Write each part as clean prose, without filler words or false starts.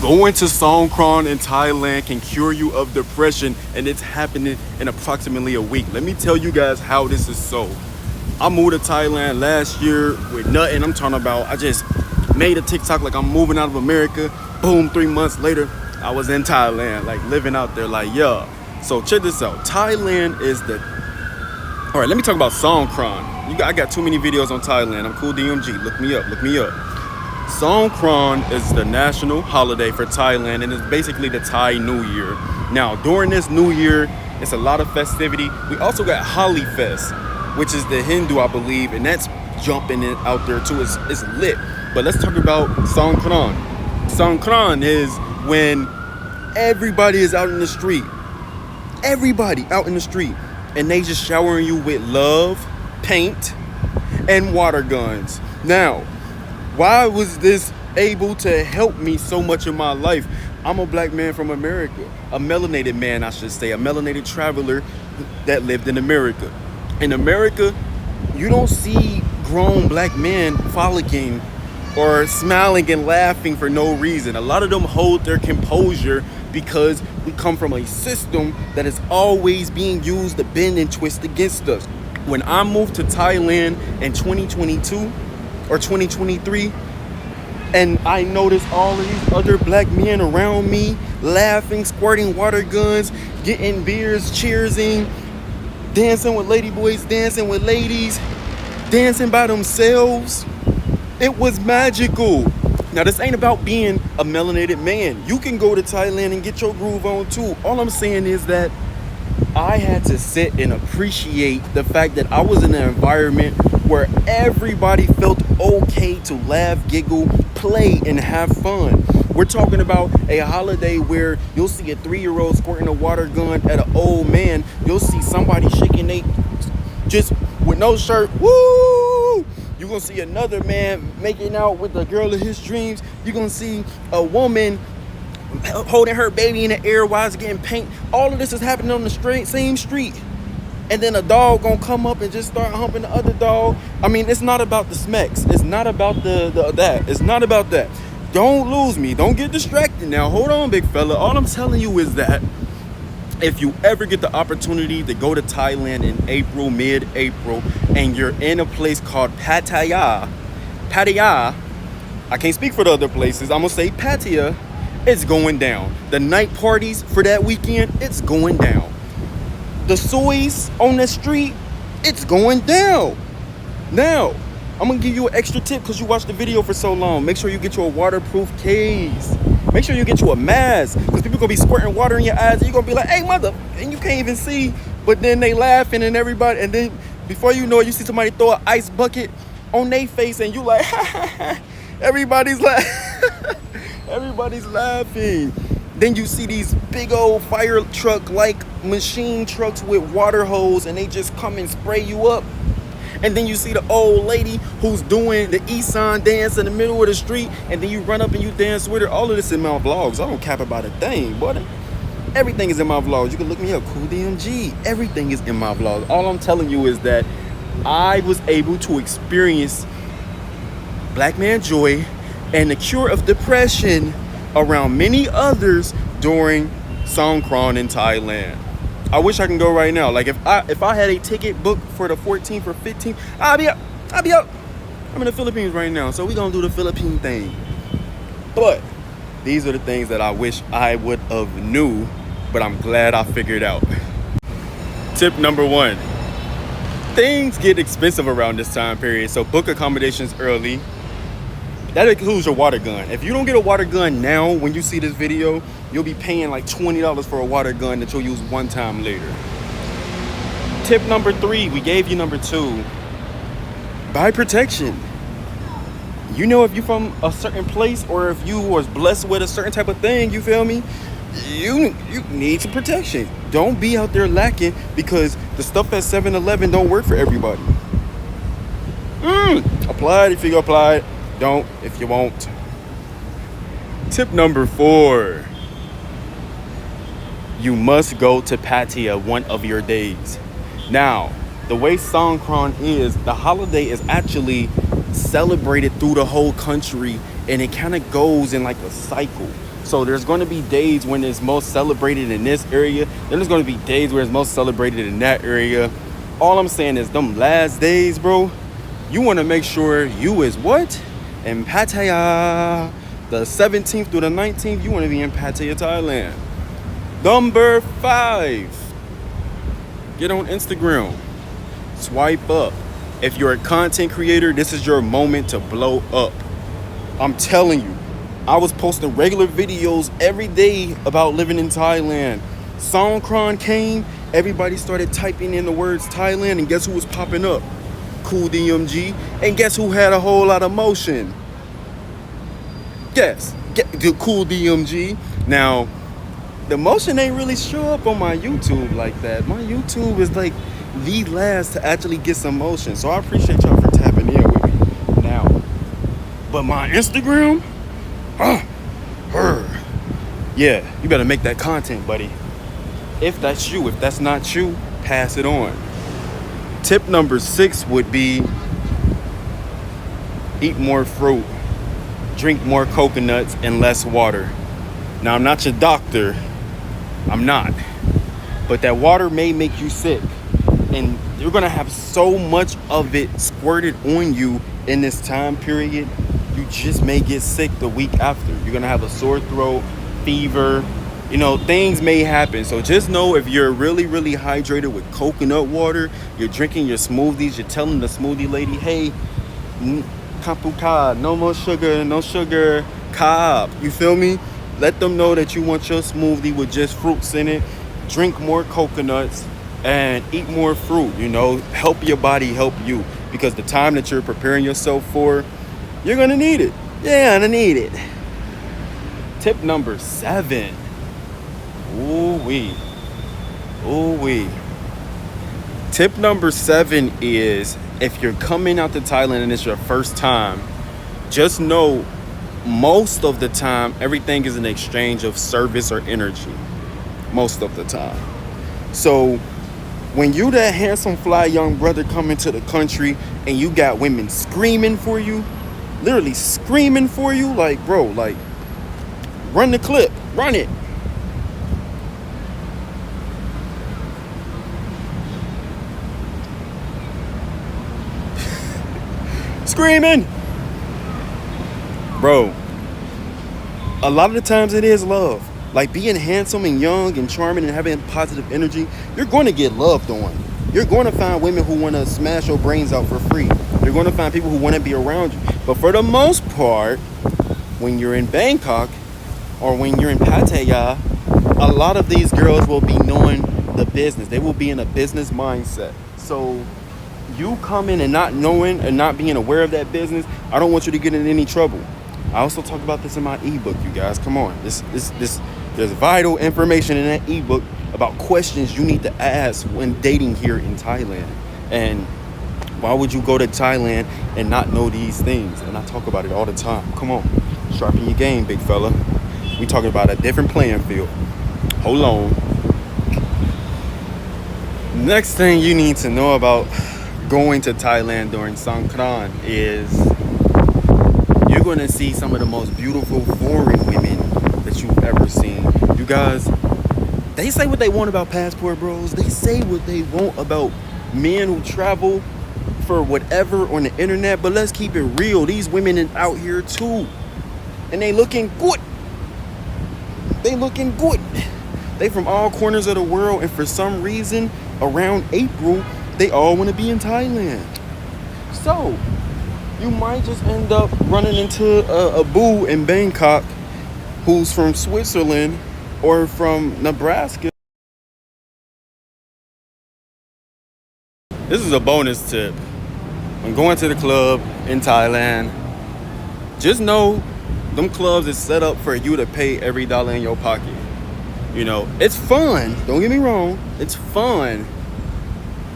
Going to Songkran in Thailand can cure you of depression, and it's happening in approximately a week. Let me tell you guys how this is so. I moved to Thailand last year with nothing. I'm talking about I just made a TikTok like I'm moving out of America. Boom, 3 months later, I was in Thailand, like living out there like, yeah. So check this out. Thailand is the... All right, let me talk about Songkran. I got too many videos on Thailand. I'm Cooldmgent. Look me up, look me up. Songkran is the national holiday for Thailand, and it's basically the Thai New Year. Now, during this New Year, it's a lot of festivity. We also got Holi Fest, which is the Hindu, I believe, and that's jumping it out there too. It's lit. But let's talk about Songkran. Songkran is when everybody is out in the street. Everybody out in the street. And they just showering you with love, paint, and water guns. Now, why was this able to help me so much in my life? I'm a black man from America. A melanated man, I should say. A melanated traveler that lived in America. In America, you don't see grown black men frolicking or smiling and laughing for no reason. A lot of them hold their composure because we come from a system that is always being used to bend and twist against us. When I moved to Thailand in 2022 or 2023, and I noticed all of these other black men around me laughing, squirting water guns, getting beers, cheersing, dancing with lady boys, dancing with ladies, dancing by themselves. It was magical. Now, this ain't about being a melanated man. You can go to Thailand and get your groove on too. All I'm saying is that I had to sit and appreciate the fact that I was in an environment where everybody felt okay to laugh, giggle, play, and have fun. We're talking about a holiday where you'll see a 3-year-old squirting a water gun at an old man. You'll see somebody shaking they just with no shirt. Woo! You're gonna see another man making out with the girl of his dreams. You're gonna see a woman holding her baby in the air while it's getting paint. All of this is happening on the same street. And then a dog gonna come up and just start humping the other dog. I mean, it's not about the smacks. It's not about that. It's not about that. Don't lose me. Don't get distracted now. Hold on, big fella. All I'm telling you is that if you ever get the opportunity to go to Thailand in April, mid-April, and you're in a place called Pattaya, I can't speak for the other places. I'm gonna say Pattaya, it's going down. The night parties for that weekend, it's going down. The soys on the street, it's going down. Now, I'm gonna give you an extra tip because you watched the video for so long. Make sure you get you a waterproof case. Make sure you get you a mask because people gonna be squirting water in your eyes and you're gonna be like, hey, mother, and you can't even see. But then they laughing and everybody, and then before you know it, you see somebody throw an ice bucket on their face and you like, everybody's laughing. Everybody's laughing. Then you see these big old fire truck like machine trucks with water hose and they just come and spray you up. And then you see the old lady who's doing the Isan dance in the middle of the street, and then you run up and you dance with her. All of this in my vlogs. I don't cap about a thing, but everything is in my vlogs. You can look me up, Cooldmgent. Everything is in my vlogs. All I'm telling you is that I was able to experience black man joy and the cure of depression around many others during Songkran in Thailand. I wish I can go right now. Like if I had a ticket booked for the 14th or 15th, I'll be up. I'm in the Philippines right now, so we're gonna do the Philippine thing. But these are the things that I wish I would have knew, but I'm glad I figured out. Tip number 1. Things get expensive around this time period, so book accommodations early. That includes your water gun. If you don't get a water gun now, when you see this video, you'll be paying like $20 for a water gun that you'll use one time later. Tip number 3, we gave you number 2. Buy protection. You know, if you're from a certain place or if you was blessed with a certain type of thing, you feel me? You need some protection. Don't be out there lacking because the stuff at 7-Eleven don't work for everybody. Apply it if you go apply it. Don't if you won't. Tip number 4. You must go to Pattaya one of your days. Now, the way Songkran is, the holiday is actually celebrated through the whole country, and it kind of goes in like a cycle. So there's going to be days when it's most celebrated in this area. Then there's going to be days where it's most celebrated in that area. All I'm saying is them last days, bro, you want to make sure you is what? In Pattaya. The 17th through the 19th, you want to be in Pattaya, Thailand. Number 5. Get on Instagram. Swipe up. If you're a content creator, this is your moment to blow up. I'm telling you. I was posting regular videos every day about living in Thailand. Songkran came, everybody started typing in the words Thailand, and guess who was popping up? Cooldmgent. And guess who had a whole lot of motion? Guess. Cooldmgent. Now, the motion ain't really show up on my YouTube like that. My YouTube is like the last to actually get some motion. So I appreciate y'all for tapping in with me. Now, but my Instagram, yeah, you better make that content, buddy. If that's you, if that's not you, pass it on. Tip number 6 would be eat more fruit, drink more coconuts, and less water. Now, I'm not your doctor. I'm not. But that water may make you sick. And you're going to have so much of it squirted on you in this time period. You just may get sick the week after. You're going to have a sore throat, fever. You know, things may happen. So just know if you're really, really hydrated with coconut water, you're drinking your smoothies, you're telling the smoothie lady, hey, kapuka, no more sugar, no sugar, carb. You feel me? Let them know that you want your smoothie with just fruits in it. Drink more coconuts and eat more fruit. You know, help your body help you. Because the time that you're preparing yourself for, you're going to need it. Yeah, going to need it. Tip number 7. Ooh-wee. Ooh-wee. Tip number 7 is if you're coming out to Thailand and it's your first time, just know most of the time, everything is an exchange of service or energy. Most of the time. So when you that handsome, fly young brother coming to the country and you got women screaming for you, literally screaming for you, like, bro, like, run the clip, run it. Screaming. Bro, a lot of the times it is love. Like being handsome and young and charming and having positive energy, you're going to get loved on. You're going to find women who want to smash your brains out for free. You're going to find people who want to be around you. But for the most part, when you're in Bangkok or when you're in Pattaya, a lot of these girls will be knowing the business. They will be in a business mindset. So you coming and not knowing and not being aware of that business, I don't want you to get in any trouble. I also talk about this in my ebook, you guys. Come on. There's vital information in that ebook about questions you need to ask when dating here in Thailand. And why would you go to Thailand and not know these things? And I talk about it all the time. Come on. Sharpen your game, big fella. We talking about a different playing field. Hold on. Next thing you need to know about going to Thailand during Songkran is you're going to see some of the most beautiful foreign women that you've ever seen. You guys, they say what they want about passport bros. They say what they want about men who travel for whatever on the internet. But let's keep it real. These women are out here too. And they looking good. They looking good. They from all corners of the world. And for some reason, around April, they all want to be in Thailand. So you might just end up running into a abou in Bangkok who's from Switzerland or from Nebraska. This is a bonus tip. When going to the club in Thailand, just know them clubs is set up for you to pay every dollar in your pocket. You know, it's fun. Don't get me wrong. It's fun.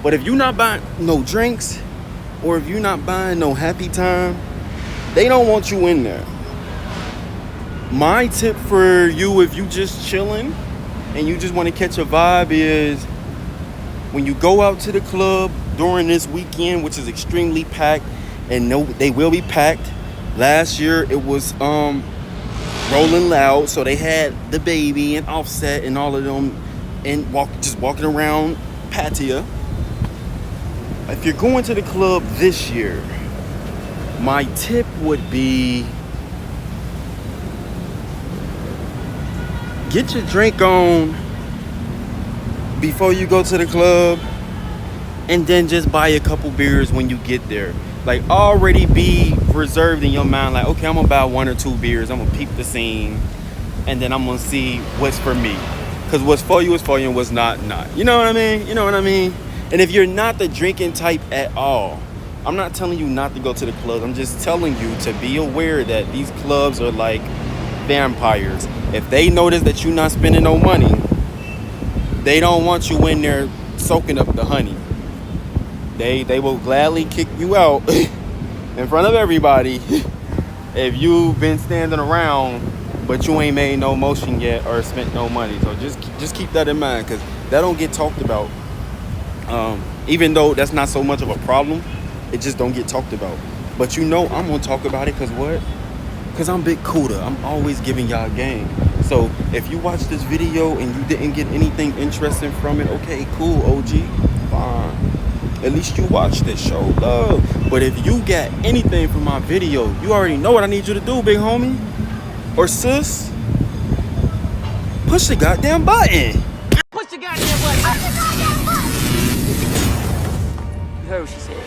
But if you're not buying no drinks or if you're not buying no happy time, they don't want you in there. My tip for you, if you just chilling and you just want to catch a vibe, is when you go out to the club during this weekend, which is extremely packed, and no, they will be packed. Last year it was Rolling Loud. So they had the baby and Offset and all of them, and just walking around Pattaya. If you're going to the club this year, my tip would be get your drink on before you go to the club, and then just buy a couple beers when you get there. Like, already be reserved in your mind, like, okay, I'm gonna buy 1 or 2 beers, I'm gonna peep the scene, and then I'm gonna see what's for me. Because what's for you is for you, and what's not. You know what I mean? You know what I mean? And if you're not the drinking type at all, I'm not telling you not to go to the clubs. I'm just telling you to be aware that these clubs are like vampires. If they notice that you're not spending no money, they don't want you in there soaking up the honey. They will gladly kick you out in front of everybody if you've been standing around but you ain't made no motion yet or spent no money. So just keep that in mind, because that don't get talked about. Even though that's not so much of a problem, it just don't get talked about. But you know I'm gonna talk about it, because what? Because I'm Big Kuda. I'm always giving y'all game. So if you watch this video and you didn't get anything interesting from it, okay, cool, OG, fine. At least you watched it, show love. But if you got anything from my video, you already know what I need you to do, big homie or sis. Push the goddamn button. Push the goddamn button. Push the goddamn button. You heard what she said.